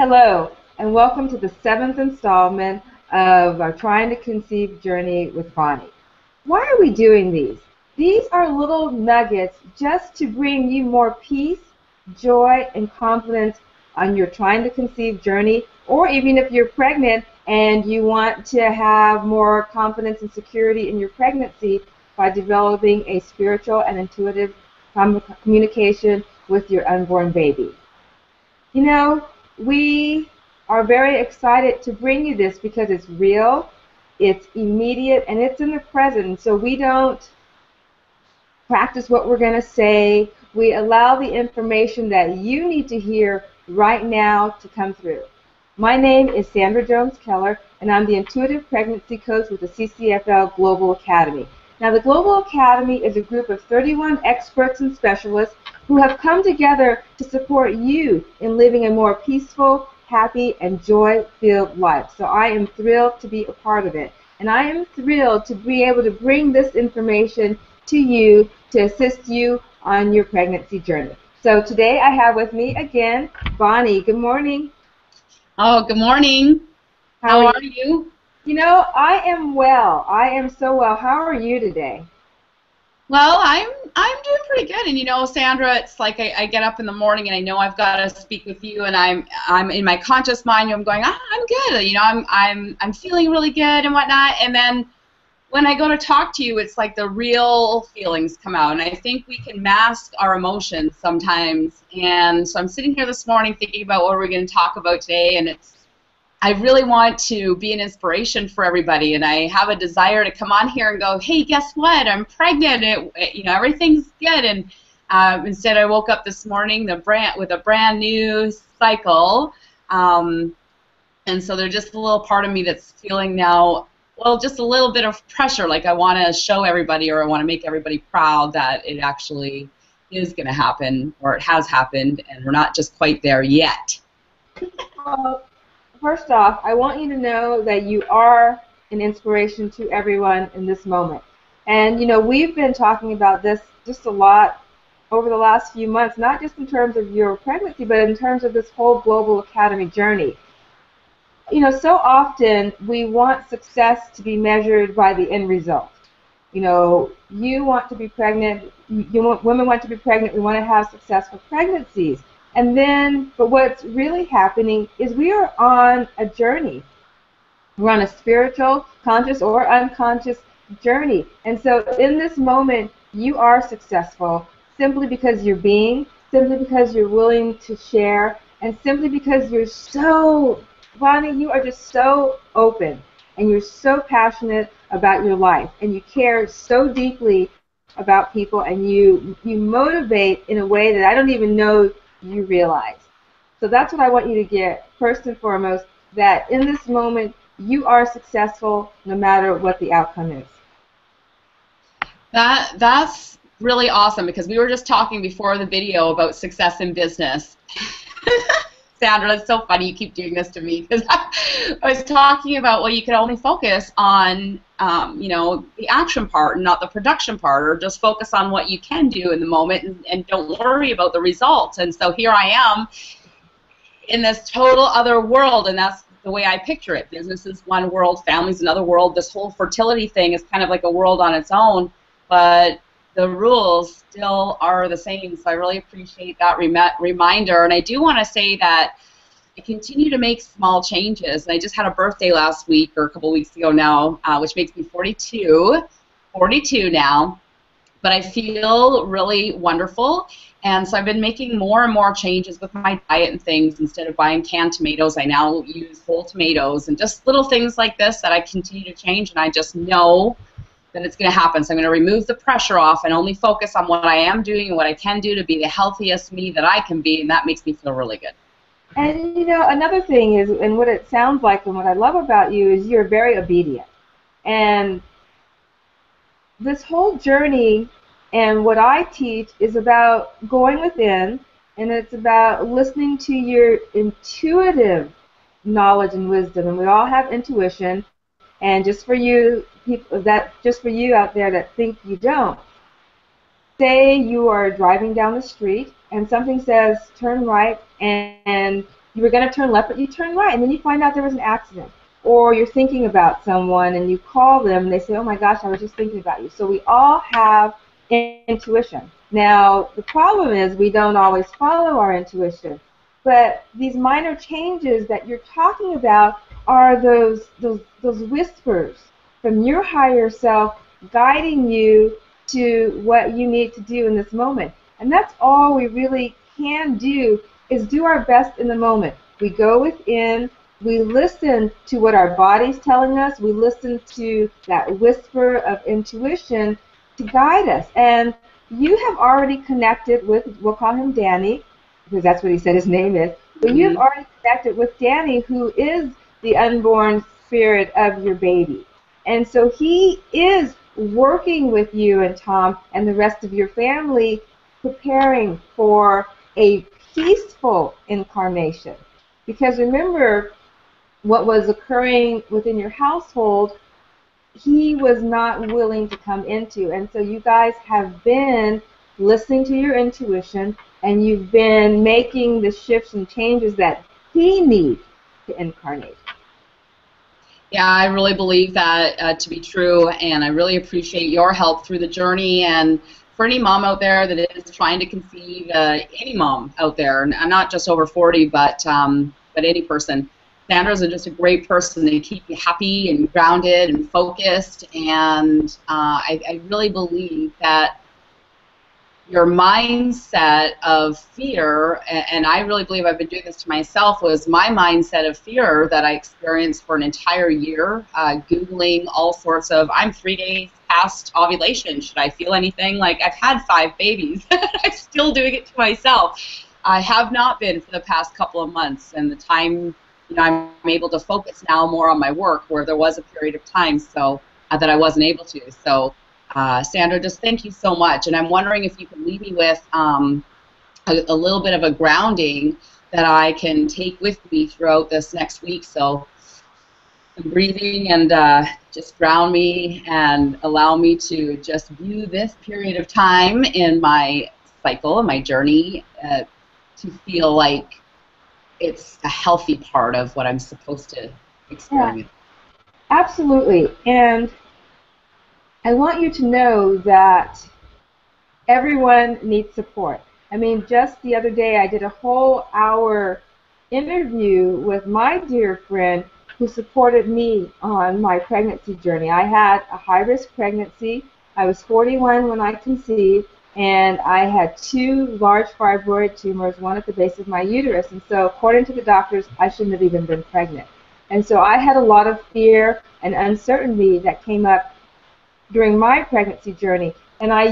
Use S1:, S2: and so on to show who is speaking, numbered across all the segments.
S1: Hello, and welcome to the seventh installment of our Trying to Conceive journey with Bonnie. Why are we doing these? These are little nuggets just to bring you more peace, joy, and confidence on your Trying to Conceive journey, or even if you're pregnant and you want to have more confidence and security in your pregnancy by developing a spiritual and intuitive communication with your unborn baby. You know, we are very excited to bring you this because it's real, it's immediate, and it's in the present. So we don't practice what we're going to say. We allow the information that you need to hear right now to come through. My name is Sandra Jones-Keller, and I'm the Intuitive Pregnancy Coach with the CCFL Global Academy. Now, the Global Academy is a group of 31 experts and specialists who have come together to support you in living a more peaceful, happy, and joy-filled life. So I am thrilled to be a part of it. And I am thrilled to be able to bring this information to you to assist you on your pregnancy journey. So today I have with me again Bonnie. Good morning.
S2: Oh, good morning. How are you?
S1: You know, I am well. I am so well. How are you today?
S2: Well, I'm doing pretty good. And you know, Sandra, it's like I get up in the morning and I know I've got to speak with you, and I'm in my conscious mind. I'm going, I'm good. You know, I'm feeling really good and whatnot. And then when I go to talk to you, it's like the real feelings come out. And I think we can mask our emotions sometimes. And so I'm sitting here this morning thinking about what we're going to talk about today, and I really want to be an inspiration for everybody, and I have a desire to come on here and go, hey, guess what? I'm pregnant. You know, everything's good. And instead, I woke up this morning with a brand new cycle, and so there's just a little part of me that's feeling now, well, just a little bit of pressure, like I want to show everybody, or I want to make everybody proud that it actually is going to happen, or it has happened, and we're not just quite there yet.
S1: First off, I want you to know that you are an inspiration to everyone in this moment. And, you know, we've been talking about this just a lot over the last few months, not just in terms of your pregnancy, but in terms of this whole Global Academy journey. You know, so often we want success to be measured by the end result. You know, you want to be pregnant, women want to be pregnant, we want to have successful pregnancies. And then, but what's really happening is we are on a journey. We're on a spiritual, conscious or unconscious journey. And so in this moment, you are successful simply because you're being, simply because you're willing to share, and simply because you're so, Bonnie, you are just so open, and you're so passionate about your life, and you care so deeply about people, and you motivate in a way that I don't even know you realize. So that's what I want you to get, first and foremost, that in this moment you are successful no matter what the outcome is.
S2: That's really awesome, because we were just talking before the video about success in business. Sandra, that's so funny you keep doing this to me, because I was talking about, well, you can only focus on you know, the action part and not the production part, or just focus on what you can do in the moment, and don't worry about the results. And so here I am in this total other world, and that's the way I picture it. Business is one world, family's another world. This whole fertility thing is kind of like a world on its own, but the rules still are the same. So I really appreciate that reminder. And I do want to say that I continue to make small changes. And I just had a birthday last week, or a couple weeks ago now, which makes me 42 now. But I feel really wonderful. And so I've been making more and more changes with my diet and things. Instead of buying canned tomatoes, I now use whole tomatoes, and just little things like this that I continue to change. And I just know that it's going to happen. So I'm going to remove the pressure off and only focus on what I am doing and what I can do to be the healthiest me that I can be, and that makes me feel really good.
S1: And, you know, another thing is, and what it sounds like and what I love about you is you're very obedient. And this whole journey and what I teach is about going within, and it's about listening to your intuitive knowledge and wisdom. And we all have intuition. And just for you out there that think you don't, say you are driving down the street and something says turn right, and you were going to turn left, but you turn right, and then you find out there was an accident. Or you're thinking about someone, and you call them, and they say, oh my gosh, I was just thinking about you. So we all have intuition. Now, the problem is we don't always follow our intuition. But these minor changes that you're talking about are those whispers from your higher self guiding you to what you need to do in this moment. And that's all we really can do, is do our best in the moment. We go within, we listen to what our body's telling us, we listen to that whisper of intuition to guide us. And you have already connected with, we'll call him Danny, because that's what he said his name is, but you've already connected with Danny, who is the unborn spirit of your baby. And so he is working with you and Tom and the rest of your family, preparing for a peaceful incarnation. Because remember, what was occurring within your household, he was not willing to come into. And so you guys have been listening to your intuition, and you've been making the shifts and changes that he needs to incarnate.
S2: Yeah, I really believe that to be true, and I really appreciate your help through the journey. And for any mom out there that is trying to conceive, any mom out there, and I'm not just over 40, but any person, Sandra's just a great person to keep you happy and grounded and focused. And I really believe that your mindset of fear, and I really believe I've been doing this to myself, was my mindset of fear that I experienced for an entire year, Googling all sorts of, I'm 3 days past ovulation, should I feel anything? Like, I've had 5 babies, I'm still doing it to myself. I have not been for the past couple of months, and the time, you know, I'm able to focus now more on my work, where there was a period of time so that I wasn't able to. So Sandra, just thank you so much. And I'm wondering if you could leave me with a little bit of a grounding that I can take with me throughout this next week. So some breathing, and just ground me and allow me to just view this period of time in my cycle and my journey to feel like it's a healthy part of what I'm supposed to experience.
S1: Yeah, absolutely. And I want you to know that everyone needs support. I mean, just the other day I did a whole hour interview with my dear friend who supported me on my pregnancy journey. I had a high-risk pregnancy. I was 41 when I conceived, and I had 2 large fibroid tumors, one at the base of my uterus. And so according to the doctors, I shouldn't have even been pregnant. And so I had a lot of fear and uncertainty that came up during my pregnancy journey. And I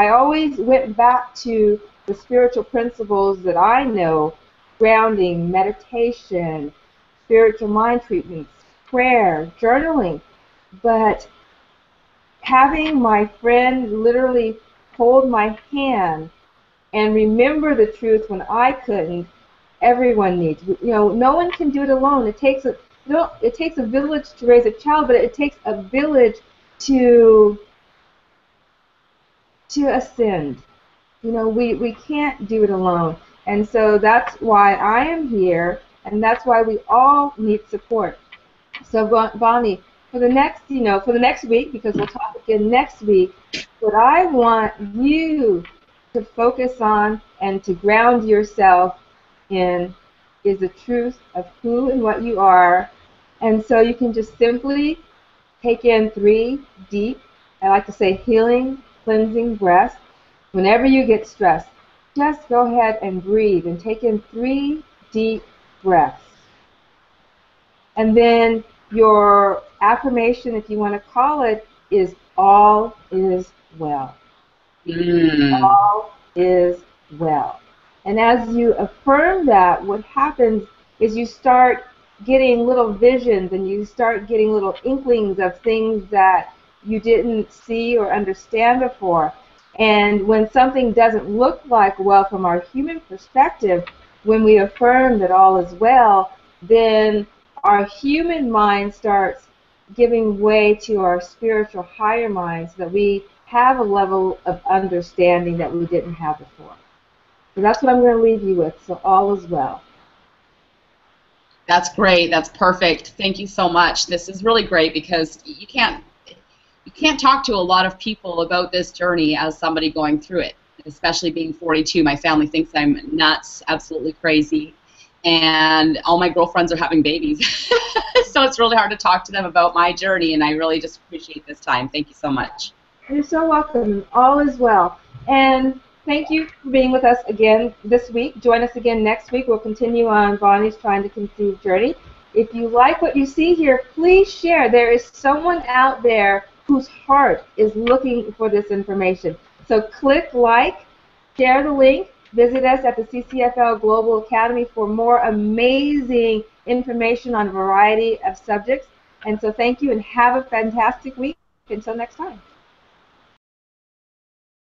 S1: always went back to the spiritual principles that I know: grounding, meditation, spiritual mind treatments, prayer, journaling. But having my friend literally hold my hand and remember the truth when I couldn't, everyone needs. You know, no one can do it alone. It takes a village to raise a child, but it takes a village to ascend. You know, we can't do it alone. And so that's why I am here, and that's why we all need support. So Bonnie, for the next week, because we'll talk again next week, what I want you to focus on and to ground yourself in is the truth of who and what you are. And so you can just simply take in 3 deep, I like to say healing, cleansing breaths. Whenever you get stressed, just go ahead and breathe and take in 3 deep breaths. And then your affirmation, if you want to call it, is all is well. All is well. And as you affirm that, what happens is you start getting little visions, and you start getting little inklings of things that you didn't see or understand before. And when something doesn't look like well from our human perspective, when we affirm that all is well, then our human mind starts giving way to our spiritual higher mind, so that we have a level of understanding that we didn't have before. So that's what I'm going to leave you with. So all is well.
S2: That's great. That's perfect. Thank you so much. This is really great because you can't talk to a lot of people about this journey as somebody going through it, especially being 42. My family thinks I'm nuts, absolutely crazy, and all my girlfriends are having babies. So it's really hard to talk to them about my journey, and I really just appreciate this time. Thank you so much.
S1: You're so welcome. All is well. And thank you for being with us again this week. Join us again next week. We'll continue on Bonnie's Trying to Conceive journey. If you like what you see here, please share. There is someone out there whose heart is looking for this information. So click like, share the link, visit us at the CCFL Global Academy for more amazing information on a variety of subjects. And so thank you and have a fantastic week. Until next time.